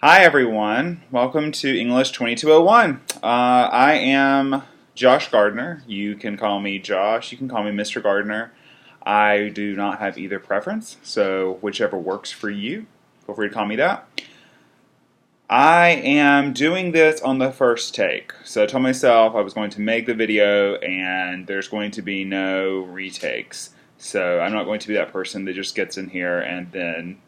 Hi everyone, welcome to English 2201. I am Josh Gardner. You can call me Josh, you can call me Mr. Gardner. I do not have either preference, so whichever works for you, feel free to call me that. I am doing this on the first take. So I told myself I was going to make the video and there's going to be no retakes. So I'm not going to be that person that just gets in here and then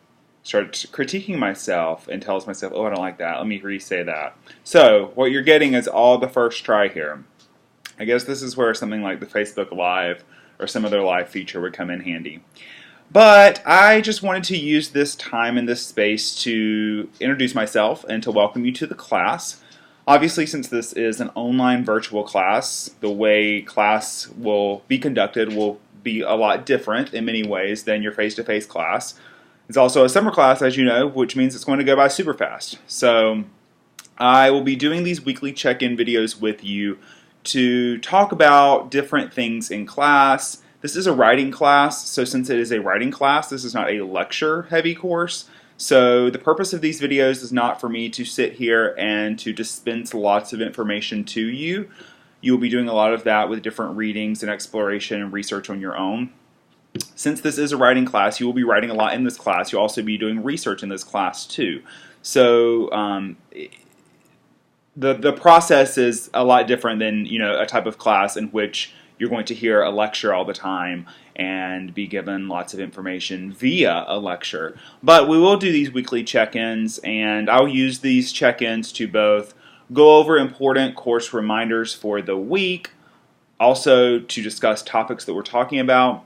starts critiquing myself and tells myself, oh, I don't like that, let me re-say that. So what you're getting is all the first try here. I guess this is where something like the Facebook Live or some other live feature would come in handy. But I just wanted to use this time and this space to introduce myself and to welcome you to the class. Obviously, since this is an online virtual class, the way class will be conducted will be a lot different in many ways than your face-to-face class. It's also a summer class, as you know, which means it's going to go by super fast. So I will be doing these weekly check-in videos with you to talk about different things in class. This is a writing class, so since it is a writing class, this is not a lecture-heavy course. So the purpose of these videos is not for me to sit here and to dispense lots of information to you. You will be doing a lot of that with different readings and exploration and research on your own. Since this is a writing class, you will be writing a lot in this class. You'll also be doing research in this class too. So the process is a lot different than a type of class in which you're going to hear a lecture all the time and be given lots of information via a lecture. But we will do these weekly check-ins, and I'll use these check-ins to both go over important course reminders for the week, also to discuss topics that we're talking about.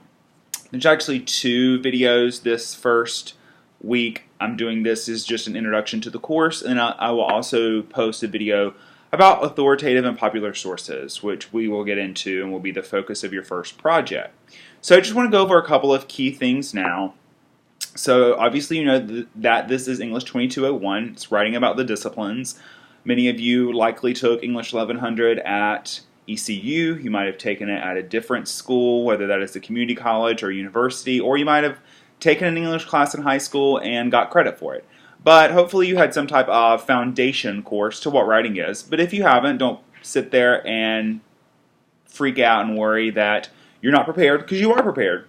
There's actually 2 videos this first week. I'm doing this as just an introduction to the course, and I will also post a video about authoritative and popular sources, which we will get into and will be the focus of your first project. So I just want to go over a couple of key things now. So obviously you know that this is English 2201. It's writing about the disciplines. Many of you likely took English 1100 at ECU. You might have taken it at a different school, whether that is a community college or university, or you might have taken an English class in high school and got credit for it. But hopefully you had some type of foundation course to what writing is. But if you haven't, don't sit there and freak out and worry that you're not prepared, because you are prepared.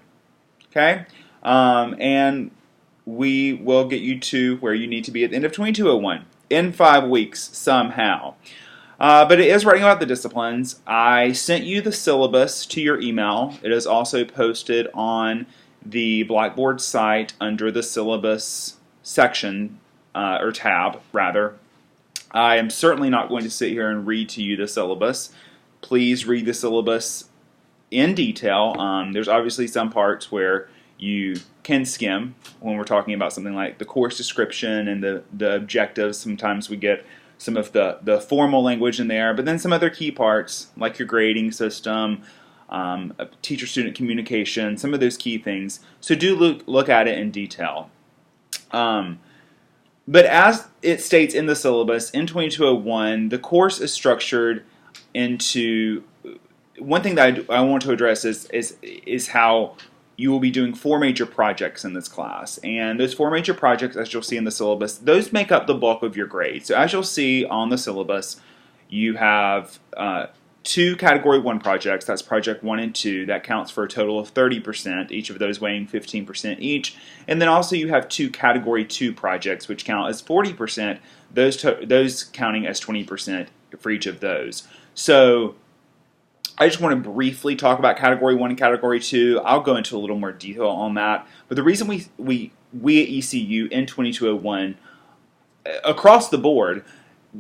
Okay? And we will get you to where you need to be at the end of 2201 in 5 weeks somehow. But it is writing about the disciplines. I sent you the syllabus to your email. It is also posted on the Blackboard site under the syllabus section, or tab, rather. I am certainly not going to sit here and read to you the syllabus. Please read the syllabus in detail. There's obviously some parts where you can skim when we're talking about something like the course description and the objectives. Sometimes we get some of the formal language in there, but then some other key parts like your grading system, teacher-student communication, some of those key things. So do look at it in detail. But as it states in the syllabus, in 2201, the course is structured into, one thing that I want to address is how you will be doing 4 major projects in this class. And those 4 major projects, as you'll see in the syllabus, those make up the bulk of your grade. So as you'll see on the syllabus, you have 2 Category 1 projects, that's Project 1 and 2, that counts for a total of 30%, each of those weighing 15% each. And then also you have 2 Category 2 projects, which count as 40%, those counting as 20% for each of those. So I just want to briefly talk about Category 1 and Category 2. I'll go into a little more detail on that. But the reason we at ECU in 2201, across the board,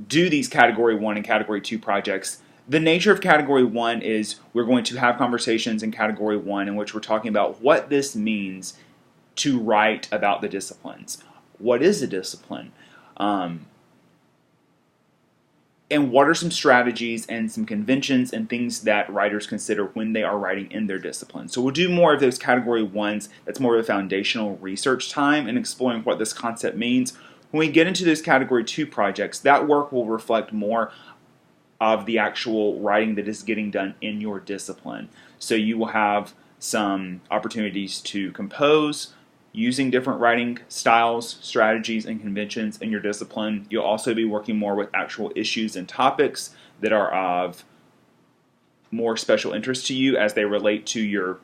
do these Category 1 and Category 2 projects, the nature of Category 1 is we're going to have conversations in Category 1 in which we're talking about what this means to write about the disciplines. What is a discipline? And what are some strategies and some conventions and things that writers consider when they are writing in their discipline. So we'll do more of those Category 1s. That's more of a foundational research time and exploring what this concept means. When we get into those Category 2 projects, that work will reflect more of the actual writing that is getting done in your discipline. So you will have some opportunities to compose, using different writing styles, strategies, and conventions in your discipline. You'll also be working more with actual issues and topics that are of more special interest to you as they relate to your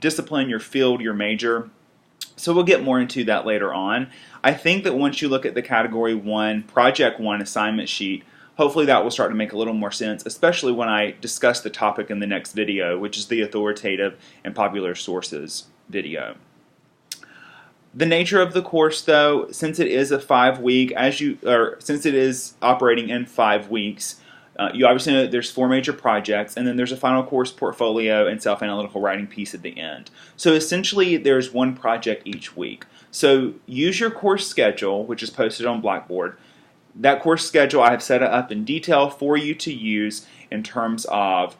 discipline, your field, your major. So we'll get more into that later on. I think that once you look at the Category 1, Project 1 assignment sheet, hopefully that will start to make a little more sense, especially when I discuss the topic in the next video, which is the authoritative and popular sources video. The nature of the course, though, since it is a 5-week, since it is operating in 5 weeks, you obviously know that there's 4 major projects, and then there's a final course portfolio and self-analytical writing piece at the end. So essentially, there's 1 project each week. So use your course schedule, which is posted on Blackboard. That course schedule I have set it up in detail for you to use in terms of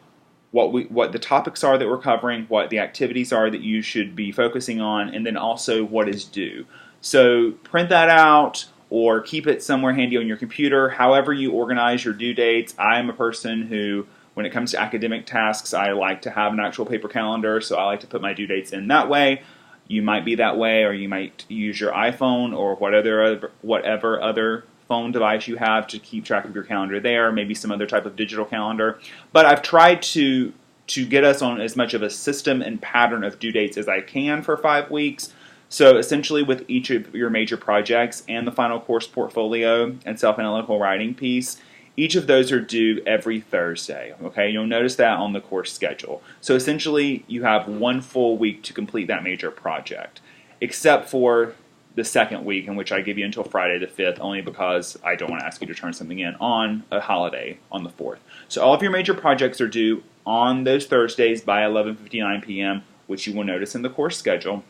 what the topics are that we're covering, what the activities are that you should be focusing on, and then also what is due. So print that out or keep it somewhere handy on your computer. However you organize your due dates. I am a person who, when it comes to academic tasks, I like to have an actual paper calendar, so I like to put my due dates in that way. You might be that way, or you might use your iPhone or whatever other phone device you have to keep track of your calendar there, maybe some other type of digital calendar. But I've tried to get us on as much of a system and pattern of due dates as I can for 5 weeks. So essentially with each of your major projects and the final course portfolio and self-analytical writing piece, each of those are due every Thursday. Okay, you'll notice that on the course schedule. So essentially you have 1 full week to complete that major project, except for the 2nd week, in which I give you until Friday the 5th, only because I don't want to ask you to turn something in on a holiday on the 4th. So all of your major projects are due on those Thursdays by 11:59 p.m., which you will notice in the course schedule.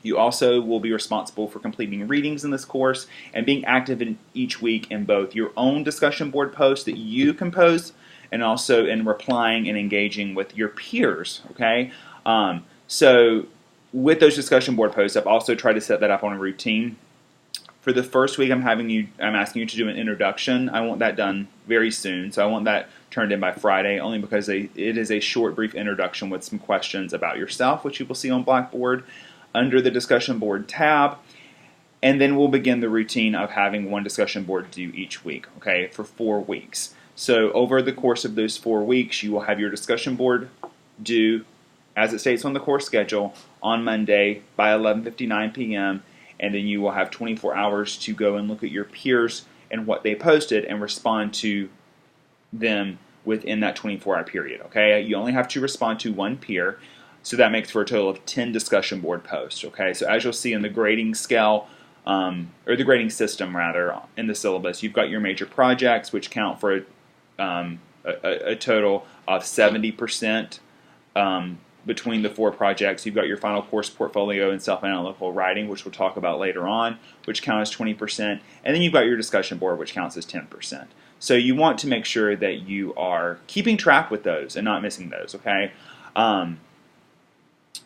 You also will be responsible for completing readings in this course and being active in each week in both your own discussion board posts that you compose and also in replying and engaging with your peers. Okay, so with those discussion board posts, I've also tried to set that up on a routine. For the first week, I'm asking you to do an introduction. I want that done very soon, so I want that turned in by Friday, only because it is a short, brief introduction with some questions about yourself, which you will see on Blackboard under the discussion board tab. And then we'll begin the routine of having 1 discussion board due each week, okay, for 4 weeks. So over the course of those 4 weeks, you will have your discussion board due, as it states on the course schedule, on Monday by 11:59 p.m., and then you will have 24 hours to go and look at your peers and what they posted and respond to them within that 24-hour period. Okay, you only have to respond to 1 peer, so that makes for a total of 10 discussion board posts. Okay, so as you'll see in the grading scale, or the grading system rather, in the syllabus, you've got your major projects, which count for a total of 70%. Between the 4 projects, you've got your final course portfolio and self-analytical writing, which we'll talk about later on, which count as 20%, and then you've got your discussion board, which counts as 10%. So you want to make sure that you are keeping track with those and not missing those, okay?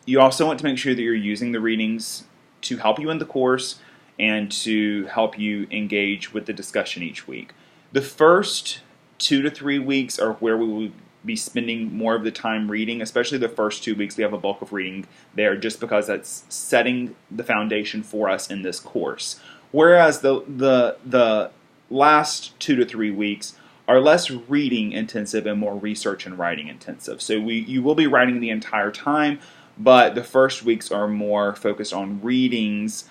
You also want to make sure that you're using the readings to help you in the course and to help you engage with the discussion each week. The first 2 to 3 weeks are where we will be spending more of the time reading, especially the first 2 weeks. We have a bulk of reading there just because that's setting the foundation for us in this course. Whereas the last 2 to 3 weeks are less reading intensive and more research and writing intensive. So you will be writing the entire time, but the first weeks are more focused on readings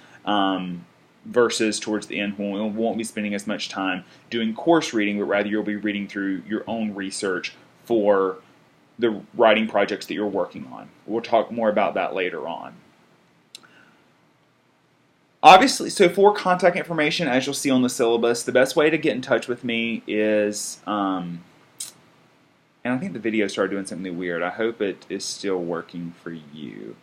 versus towards the end when we won't be spending as much time doing course reading, but rather you'll be reading through your own research for the writing projects that you're working on. We'll talk more about that later on. Obviously, so for contact information, as you'll see on the syllabus, the best way to get in touch with me is, and I think the video started doing something weird. I hope it is still working for you.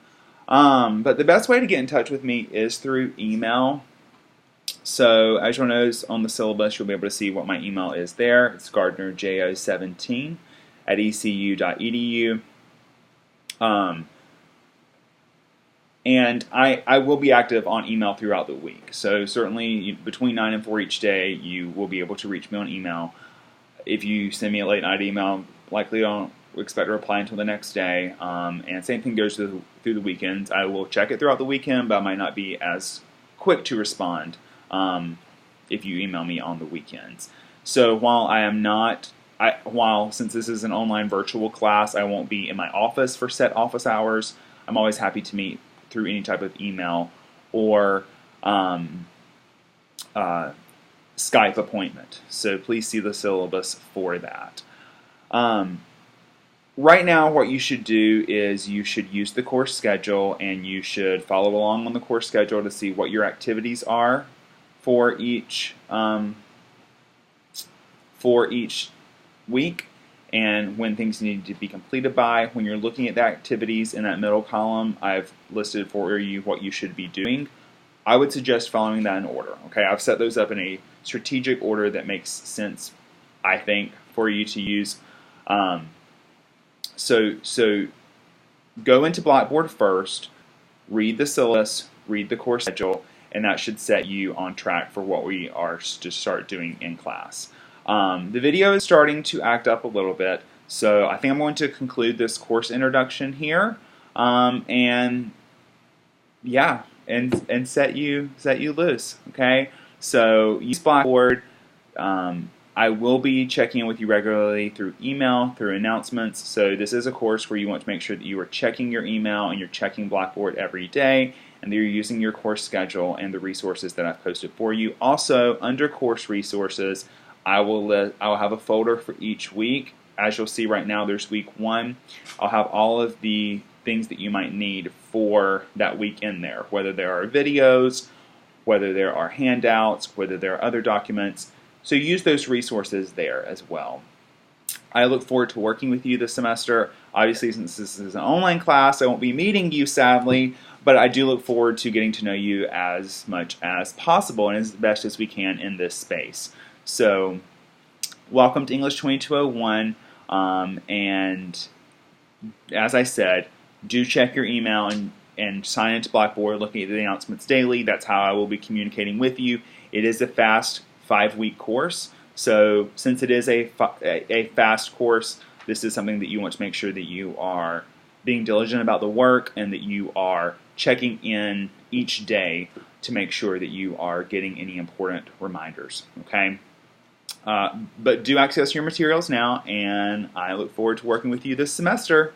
But the best way to get in touch with me is through email. So as you'll notice on the syllabus, you'll be able to see what my email is there. It's gardnerjo17@ecu.edu. And I will be active on email throughout the week. So certainly between 9 and 4 each day, you will be able to reach me on email. If you send me a late night email, likely expect a reply until the next day. And same thing goes through the weekends. I will check it throughout the weekend, but I might not be as quick to respond if you email me on the weekends. So while I am not, since this is an online virtual class, I won't be in my office for set office hours. I'm always happy to meet through any type of email or Skype appointment. So please see the syllabus for that. Right now, what you should do is you should use the course schedule, and you should follow along on the course schedule to see what your activities are for each week and when things need to be completed by. When you're looking at the activities in that middle column, I've listed for you what you should be doing. I would suggest following that in order. Okay, I've set those up in a strategic order that makes sense, I think, for you to use. So go into Blackboard first, read the syllabus, read the course schedule, and that should set you on track for what we are to start doing in class. The video is starting to act up a little bit, so I think I'm going to conclude this course introduction here, and yeah, and set you loose. Okay, so use Blackboard. I will be checking in with you regularly through email, through announcements. So this is a course where you want to make sure that you are checking your email and you're checking Blackboard every day, and that you're using your course schedule and the resources that I've posted for you. Also, under course resources, I will have a folder for each week. As you'll see right now, there's week 1. I'll have all of the things that you might need for that week in there, whether there are videos, whether there are handouts, whether there are other documents. So use those resources there as well. I look forward to working with you this semester. Obviously, since this is an online class, I won't be meeting you, sadly, but I do look forward to getting to know you as much as possible and as best as we can in this space. So, welcome to English 2201, and as I said, do check your email and sign into Blackboard, looking at the announcements daily. That's how I will be communicating with you. It is a fast 5-week course, so since it is a fast course, this is something that you want to make sure that you are being diligent about the work and that you are checking in each day to make sure that you are getting any important reminders. Okay, but do access your materials now, and I look forward to working with you this semester.